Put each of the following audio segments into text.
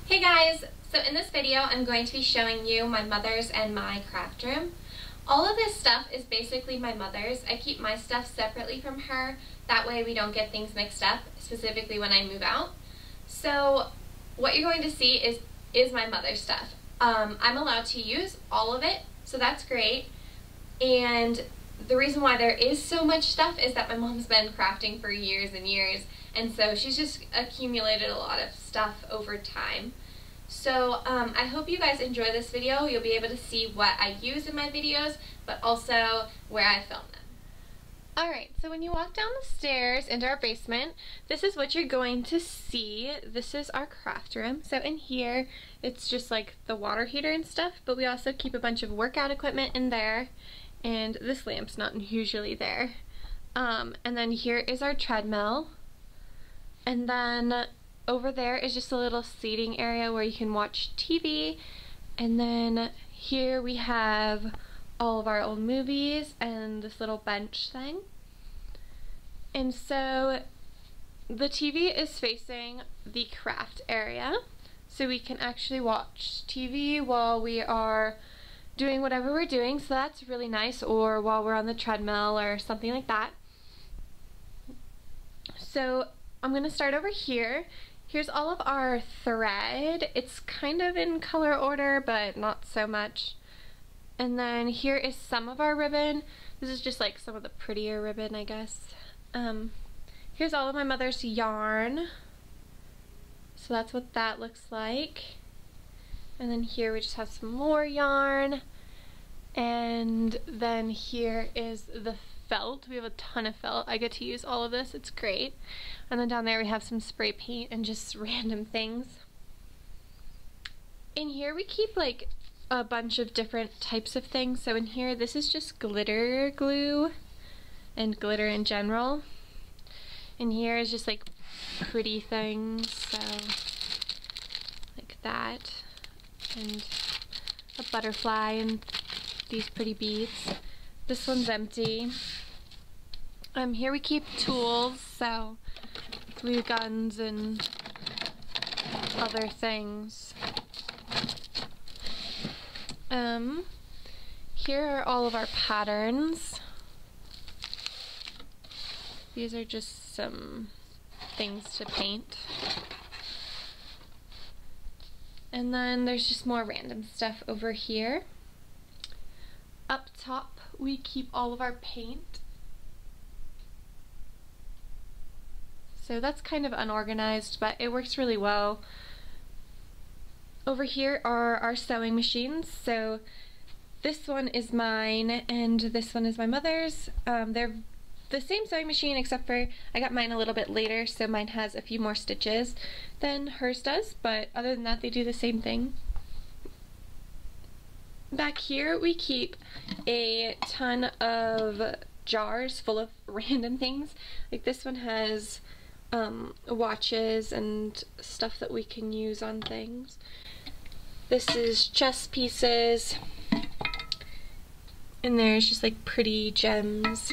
Hey guys! So in this video I'm going to be showing you my mother's and my craft room. All of this stuff is basically my mother's. I keep my stuff separately from her, that way we don't get things mixed up, specifically when I move out. So what you're going to see is my mother's stuff. I'm allowed to use all of it, so that's great. And the reason why there is so much stuff is that my mom's been crafting for years and years, and so she's just accumulated a lot of stuff over time. So I hope you guys enjoy this video. You'll be able to see what I use in my videos, but also where I film them. Alright, so when you walk down the stairs into our basement, this is what you're going to see. This is our craft room. So in here, it's just like the water heater and stuff, but we also keep a bunch of workout equipment in there, and this lamp's not usually there. And then here is our treadmill, and then over there is just a little seating area where you can watch TV, and then here we have all of our old movies and this little bench thing. And so the TV is facing the craft area, so we can actually watch TV while we are doing whatever we're doing, so that's really nice, or while we're on the treadmill or something like that. So I'm going to start over here. Here's all of our thread. It's kind of in color order, but not so much. And then here is some of our ribbon. This is just like some of the prettier ribbon, I guess. Here's all of my mother's yarn. So that's what that looks like. And then here we just have some more yarn. And then here is the felt. We have a ton of felt. I get to use all of this. It's great. And then down there we have some spray paint and just random things. In here we keep like a bunch of different types of things. So in here, this is just glitter glue and glitter in general. In here is just like pretty things, so like that, and a butterfly and these pretty beads. This one's empty. Here we keep tools, so glue guns and other things. Here are all of our patterns. These are just some things to paint. And then there's just more random stuff over here. Up top, we keep all of our paint. So that's kind of unorganized, but it works really well. Over here are our sewing machines. So this one is mine and this one is my mother's. They're the same sewing machine, except for I got mine a little bit later, so mine has a few more stitches than hers does, but other than that they do the same thing. Back here we keep a ton of jars full of random things. Like this one has watches and stuff that we can use on things. This is chess pieces, and there's just like pretty gems.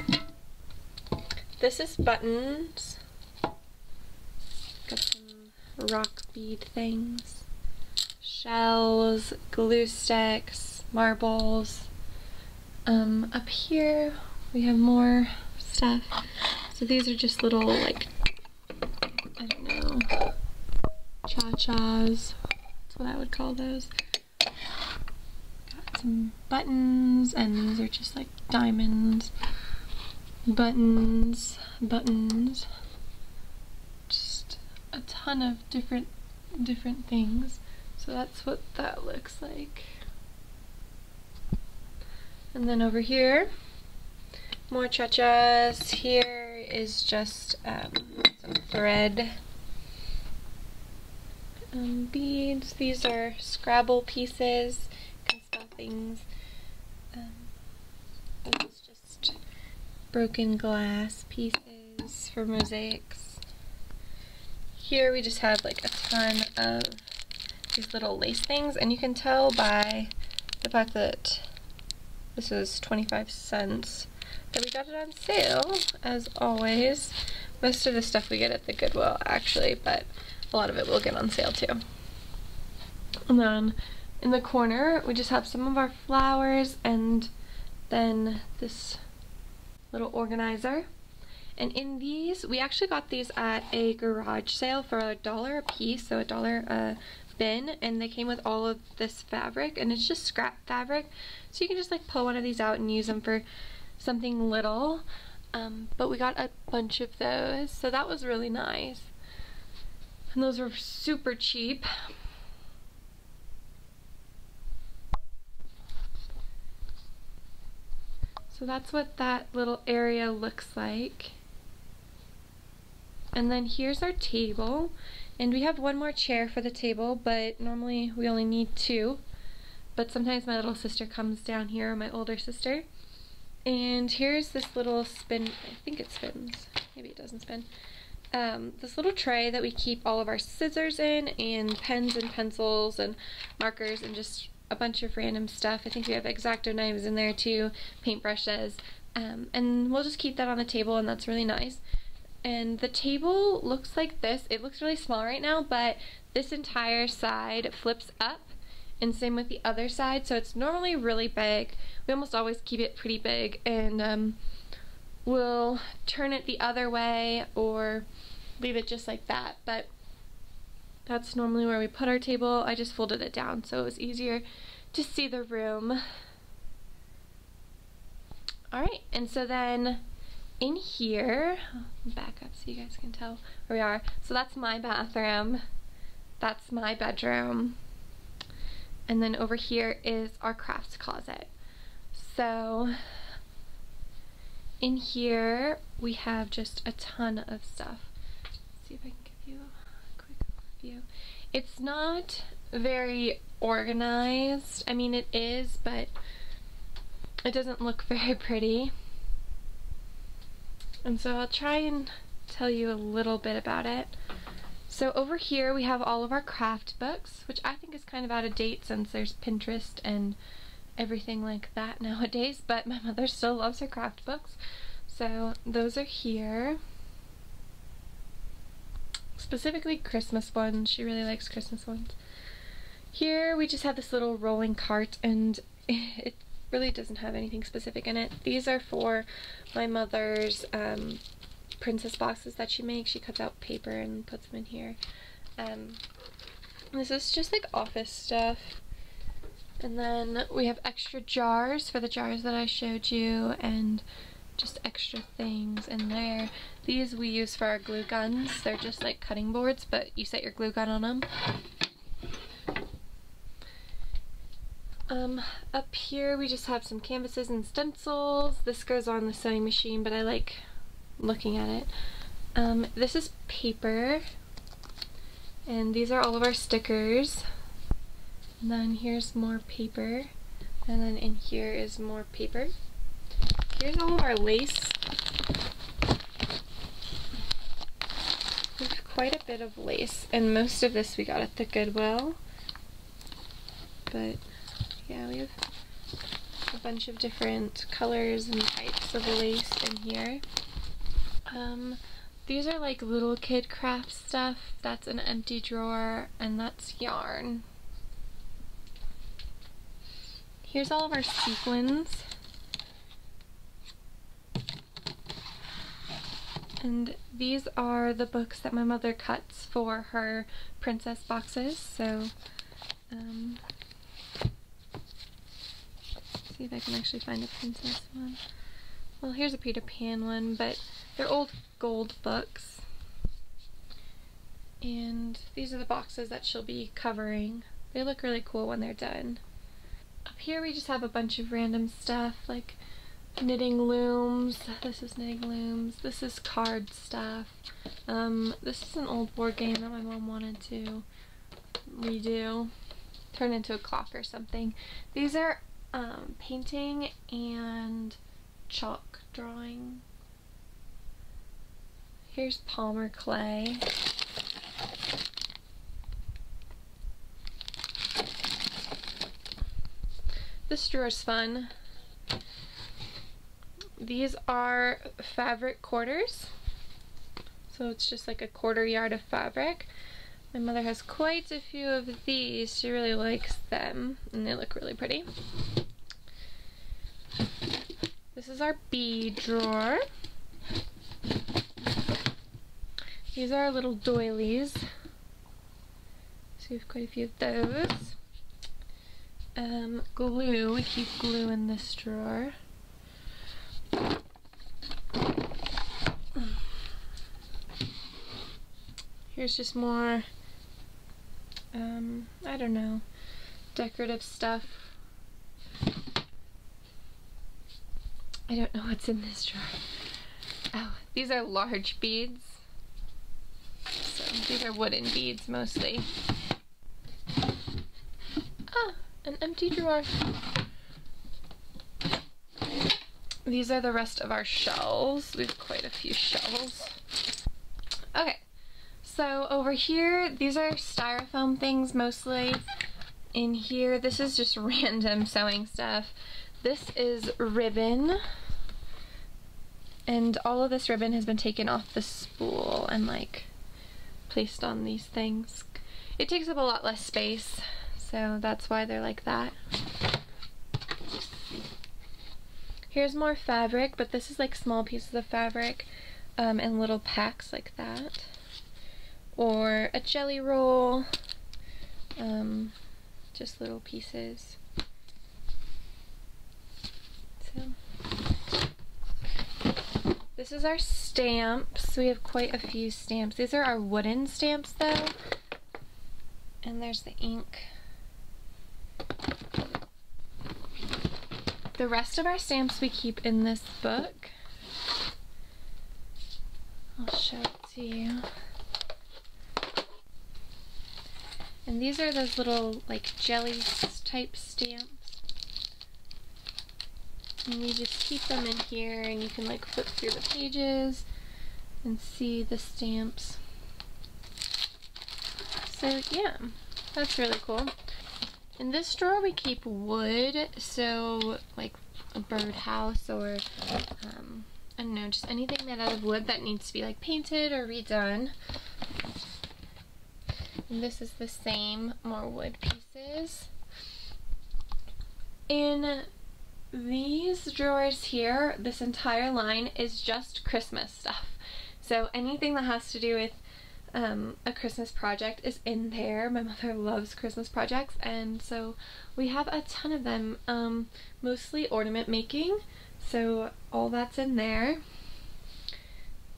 This is buttons. Got some rock bead things, shells, glue sticks, marbles. Up here we have more stuff. So these are just little, like, I don't know, cha-chas. That's what I would call those. Got some buttons, and these are just like diamonds. Buttons, just a ton of different things. So that's what that looks like. And then over here, more cha-chas. Here is just some thread. Beads. These are Scrabble pieces. You can spell things. This is just broken glass pieces for mosaics. Here we just have like a ton of these little lace things, and you can tell by the fact that this is 25 cents that we got it on sale, as always. Most of the stuff we get at the Goodwill actually, but a lot of it will get on sale too. And then in the corner, we just have some of our flowers and then this little organizer. And in these, we actually got these at a garage sale for $1 a piece, so $1 a bin, and they came with all of this fabric, and it's just scrap fabric, so you can just like pull one of these out and use them for something little. But we got a bunch of those, so that was really nice. And those were super cheap. So that's what that little area looks like. And then here's our table. And we have one more chair for the table, but normally we only need 2. But sometimes my little sister comes down here, my older sister. And here's this little spin, I think it spins, maybe it doesn't spin. This little tray that we keep all of our scissors in, and pens and pencils and markers and just a bunch of random stuff. I think we have X-Acto knives in there too, paintbrushes, and we'll just keep that on the table, and that's really nice. And the table looks like this. It looks really small right now, but this entire side flips up, and same with the other side, so it's normally really big. We almost always keep it pretty big, and we'll turn it the other way or leave it just like that, but that's normally where we put our table. I just folded it down so it was easier to see the room. Alright, and so then in here, back up so you guys can tell where we are. So that's my bathroom, that's my bedroom, and then over here is our crafts closet. So in here we have just a ton of stuff. Let's see if I can give you a quick overview. It's not very organized. I mean, it is, but it doesn't look very pretty. And so I'll try and tell you a little bit about it. So over here we have all of our craft books, which I think is kind of out of date since there's Pinterest and everything like that nowadays, but my mother still loves her craft books. So those are here. Specifically Christmas ones. She really likes Christmas ones. Here we just have this little rolling cart, and it really doesn't have anything specific in it. These are for my mother's princess boxes that she makes. She cuts out paper and puts them in here. This is just like office stuff. And then we have extra jars for the jars that I showed you, and just extra things in there. These we use for our glue guns. They're just like cutting boards, but you set your glue gun on them. Up here we just have some canvases and stencils. This goes on the sewing machine, but I like looking at it. This is paper, and these are all of our stickers. And then here's more paper, and then in here is more paper. Here's all of our lace. We have quite a bit of lace, and most of this we got at the Goodwill. But yeah, we have a bunch of different colors and types of lace in here. These are like little kid craft stuff. That's an empty drawer, and that's yarn. Here's all of our sequins. And these are the books that my mother cuts for her princess boxes. So, see if I can actually find a princess one. Well, here's a Peter Pan one, but they're old gold books. And these are the boxes that she'll be covering. They look really cool when they're done. Up here we just have a bunch of random stuff, like knitting looms. This is knitting looms. This is card stuff. This is an old board game that my mom wanted to redo, turn into a clock or something. These are painting and chalk drawing. Here's Palmer clay. This drawer's fun. These are fabric quarters. So it's just like a quarter yard of fabric. My mother has quite a few of these. She really likes them, and they look really pretty. This is our bead drawer. These are our little doilies. So we have quite a few of those. Glue, we keep glue in this drawer. Here's just more, I don't know, decorative stuff. I don't know what's in this drawer. Oh, these are large beads. So these are wooden beads mostly. Ah, an empty drawer. These are the rest of our shells. We have quite a few shells. Okay, so over here, these are styrofoam things mostly. In here, this is just random sewing stuff. This is ribbon. And all of this ribbon has been taken off the spool and like placed on these things. It takes up a lot less space, so that's why they're like that. Here's more fabric, but this is like small pieces of fabric in little packs like that. Or a jelly roll, just little pieces. So this is our stamps. We have quite a few stamps. These are our wooden stamps though. And there's the ink. The rest of our stamps we keep in this book. I'll show it to you. And these are those little like jelly type stamps. And you just keep them in here and you can like flip through the pages and see the stamps. So yeah, that's really cool. In this drawer we keep wood, so like a birdhouse or I don't know, just anything made out of wood that needs to be like painted or redone. And this is the same, more wood pieces. In these drawers here, this entire line is just Christmas stuff. So anything that has to do with a Christmas project is in there. My mother loves Christmas projects, and so we have a ton of them, mostly ornament making, so all that's in there.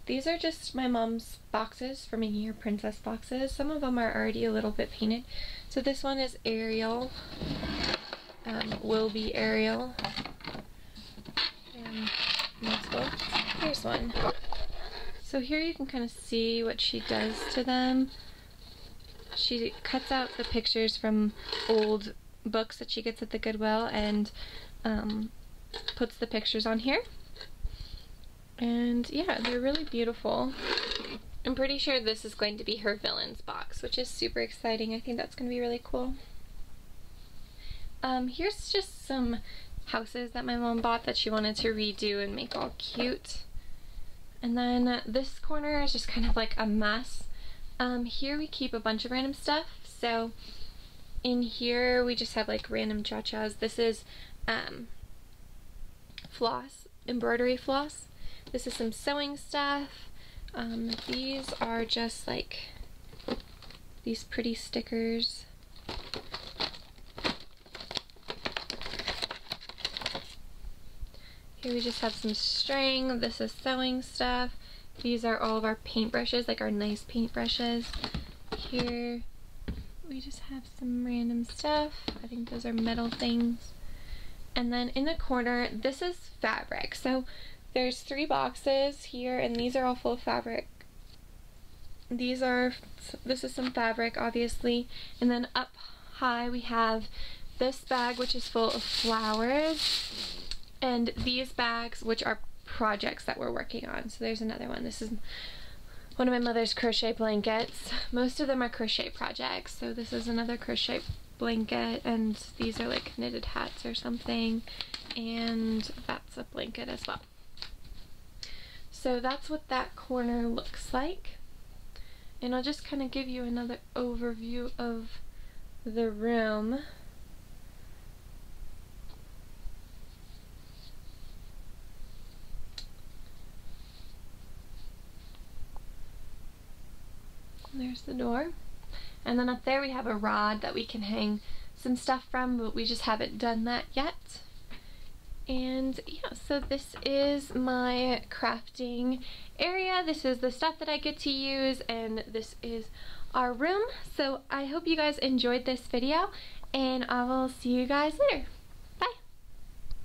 These are just my mom's boxes for making her princess boxes. Some of them are already a little bit painted. So this one is Ariel, will be Ariel, and multiple. Here's one. So here you can kind of see what she does to them. She cuts out the pictures from old books that she gets at the Goodwill and puts the pictures on here. And yeah, they're really beautiful. I'm pretty sure this is going to be her villains box, which is super exciting. I think that's going to be really cool. Here's just some houses that my mom bought that she wanted to redo and make all cute. And then this corner is just kind of like a mess. Here we keep a bunch of random stuff. So in here we just have like random cha-chas. This is floss, embroidery floss. This is some sewing stuff. These are just like these pretty stickers. Here we just have some string. This is sewing stuff. These are all of our paintbrushes, like our nice paintbrushes. Here we just have some random stuff. I think those are metal things. And then in the corner, this is fabric. So there's 3 boxes here, and these are all full of fabric. This is some fabric, obviously. And then up high we have this bag, which is full of flowers. And these bags, which are projects that we're working on. So there's another one. This is one of my mother's crochet blankets. Most of them are crochet projects. So this is another crochet blanket, and these are like knitted hats or something. And that's a blanket as well. So that's what that corner looks like. And I'll just kind of give you another overview of the room. There's the door. And then up there we have a rod that we can hang some stuff from, but we just haven't done that yet. And yeah, so this is my crafting area. This is the stuff that I get to use, and this is our room. So I hope you guys enjoyed this video, and I will see you guys later.